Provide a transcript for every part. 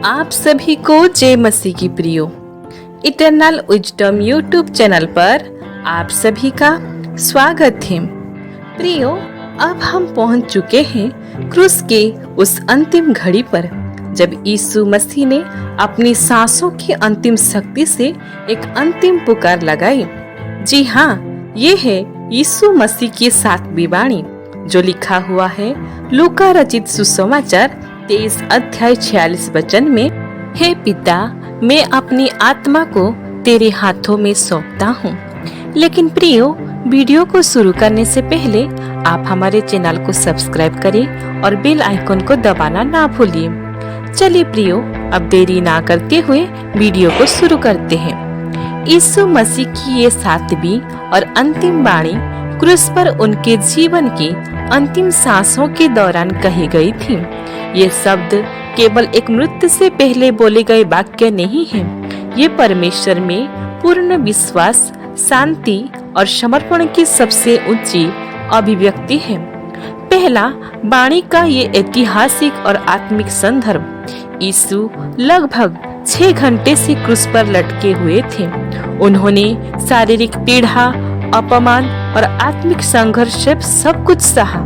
आप सभी को जय मसीह की प्रियो इटर्नल विजडम यूट्यूब चैनल पर आप सभी का स्वागत है। प्रियो, अब हम पहुंच चुके हैं क्रूस के उस अंतिम घड़ी पर जब यीशु मसीह ने अपनी सांसों की अंतिम शक्ति से एक अंतिम पुकार लगाई। जी हाँ, ये है यीशु मसीह की 7वीं वाणी जो लिखा हुआ है लूका रचित सुसमाचार 23 अध्याय 46 वचन में, हे पिता, मैं अपनी आत्मा को तेरे हाथों में सौंपता हूँ। लेकिन प्रियो, वीडियो को शुरू करने से पहले आप हमारे चैनल को सब्सक्राइब करें और बेल आइकन को दबाना ना भूलिए। चलिए प्रियो, अब देरी ना करते हुए वीडियो को शुरू करते हैं। यीशु मसीह की ये 7वीं और अंतिम वाणी क्रूस पर उनके जीवन की अंतिम सांसों के दौरान कही गई थी। ये शब्द केवल एक मृत्यु से पहले बोले गए वाक्य नहीं है, ये परमेश्वर में पूर्ण विश्वास, शांति और समर्पण की सबसे ऊंची अभिव्यक्ति है। पहला वाणी का ये ऐतिहासिक और आत्मिक संदर्भ, यीशु लगभग 6 घंटे से क्रूस पर लटके हुए थे। उन्होंने शारीरिक पीड़ा, अपमान और आत्मिक संघर्ष से सब कुछ सहा।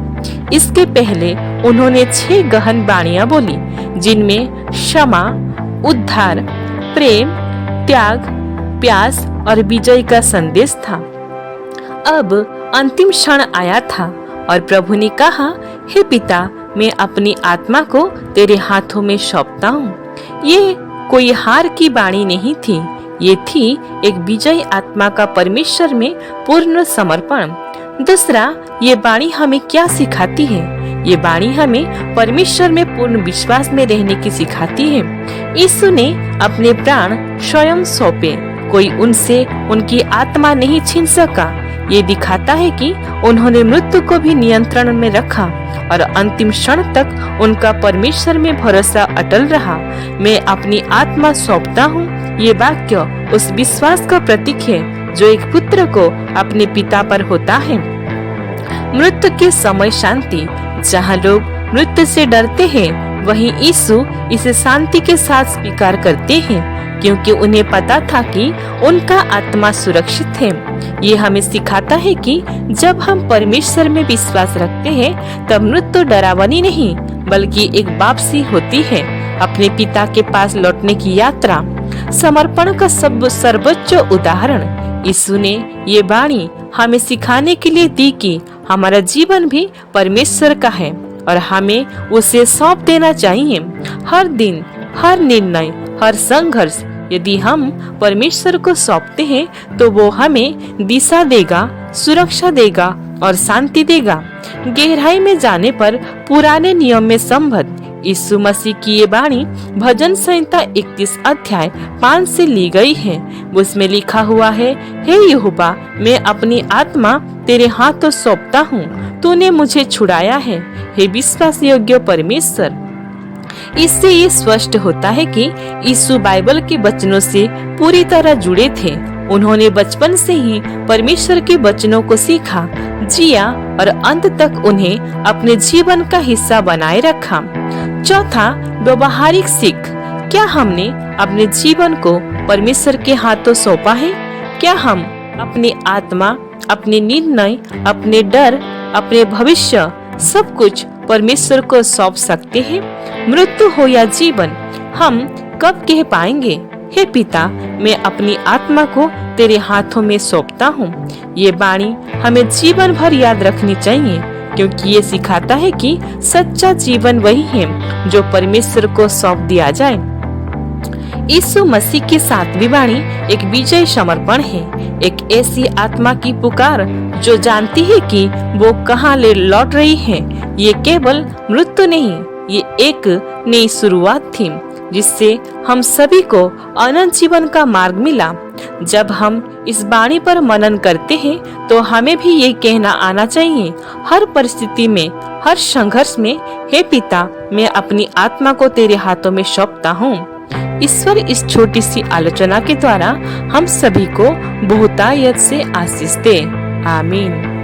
इसके पहले उन्होंने 6 गहन वाणियां बोली, जिनमें क्षमा, उद्धार, प्रेम, त्याग, प्यास और विजय का संदेश था। अब अंतिम क्षण आया था और प्रभु ने कहा, हे पिता, मैं अपनी आत्मा को तेरे हाथों में सौंपता हूँ। ये कोई हार की वाणी नहीं थी, ये थी एक विजयी आत्मा का परमेश्वर में पूर्ण समर्पण। दूसरा, ये वाणी हमें क्या सिखाती है? ये वाणी हमें परमेश्वर में पूर्ण विश्वास में रहने की सिखाती है। यीशु ने अपने प्राण स्वयं सौंपे, कोई उनसे उनकी आत्मा नहीं छीन सका। ये दिखाता है कि उन्होंने मृत्यु को भी नियंत्रण में रखा और अंतिम क्षण तक उनका परमेश्वर में भरोसा अटल रहा। मैं अपनी आत्मा सौंपता हूँ, ये वाक्य उस विश्वास का प्रतीक है जो एक पुत्र को अपने पिता पर होता है। मृत्यु के समय शांति, जहाँ लोग मृत्यु से डरते हैं, वहीं यीशु इसे शांति के साथ स्वीकार करते हैं, क्योंकि उन्हें पता था कि उनका आत्मा सुरक्षित है। ये हमें सिखाता है कि जब हम परमेश्वर में विश्वास रखते हैं, तब मृत्यु डरावनी नहीं बल्कि एक वापसी होती है, अपने पिता के पास लौटने की यात्रा। समर्पण का सर्वोच्च उदाहरण यीशु ने ये वाणी हमें सिखाने के लिए दी कि हमारा जीवन भी परमेश्वर का है और हमें उसे सौंप देना चाहिए। हर दिन, हर निर्णय, हर संघर्ष यदि हम परमेश्वर को सौंपते हैं तो वो हमें दिशा देगा, सुरक्षा देगा और शांति देगा। गहराई में जाने पर पुराने नियम में संबद्ध यीशु मसीह की ये वाणी भजन संहिता 31 अध्याय 5 से ली गई है। उसमें लिखा हुआ है, हे यहोवा, मैं अपनी आत्मा तेरे हाथों सौंपता हूँ, तूने मुझे छुड़ाया है, हे विश्वास योग्य परमेश्वर। इससे ये स्पष्ट होता है कि यीशु बाइबल के वचनों से पूरी तरह जुड़े थे। उन्होंने बचपन से ही परमेश्वर के वचनों को सीखा, जिया और अंत तक उन्हें अपने जीवन का हिस्सा बनाए रखा। चौथा, व्यवहारिक सीख। क्या हमने अपने जीवन को परमेश्वर के हाथों सौंपा है? क्या हम अपनी आत्मा, अपने निर्णय, अपने डर, अपने भविष्य, सब कुछ परमेश्वर को सौंप सकते हैं? मृत्यु हो या जीवन, हम कब कह पाएंगे, हे पिता, मैं अपनी आत्मा को तेरे हाथों में सौंपता हूँ? ये वाणी हमें जीवन भर याद रखनी चाहिए, क्योंकि ये सिखाता है कि सच्चा जीवन वही है जो परमेश्वर को सौंप दिया जाए। यीशु मसीह की 7वीं वाणी एक विजय समर्पण है, एक ऐसी आत्मा की पुकार जो जानती है कि वो कहाँ ले लौट रही है। ये केवल मृत्यु नहीं, ये एक नई शुरुआत थी जिससे हम सभी को अनंत जीवन का मार्ग मिला। जब हम इस वाणी पर मनन करते हैं तो हमें भी ये कहना आना चाहिए, हर परिस्थिति में, हर संघर्ष में, हे पिता, मैं अपनी आत्मा को तेरे हाथों में सौंपता हूँ। ईश्वर इस छोटी सी आलोचना के द्वारा हम सभी को बहुतायत से आशीष दे। आमीन।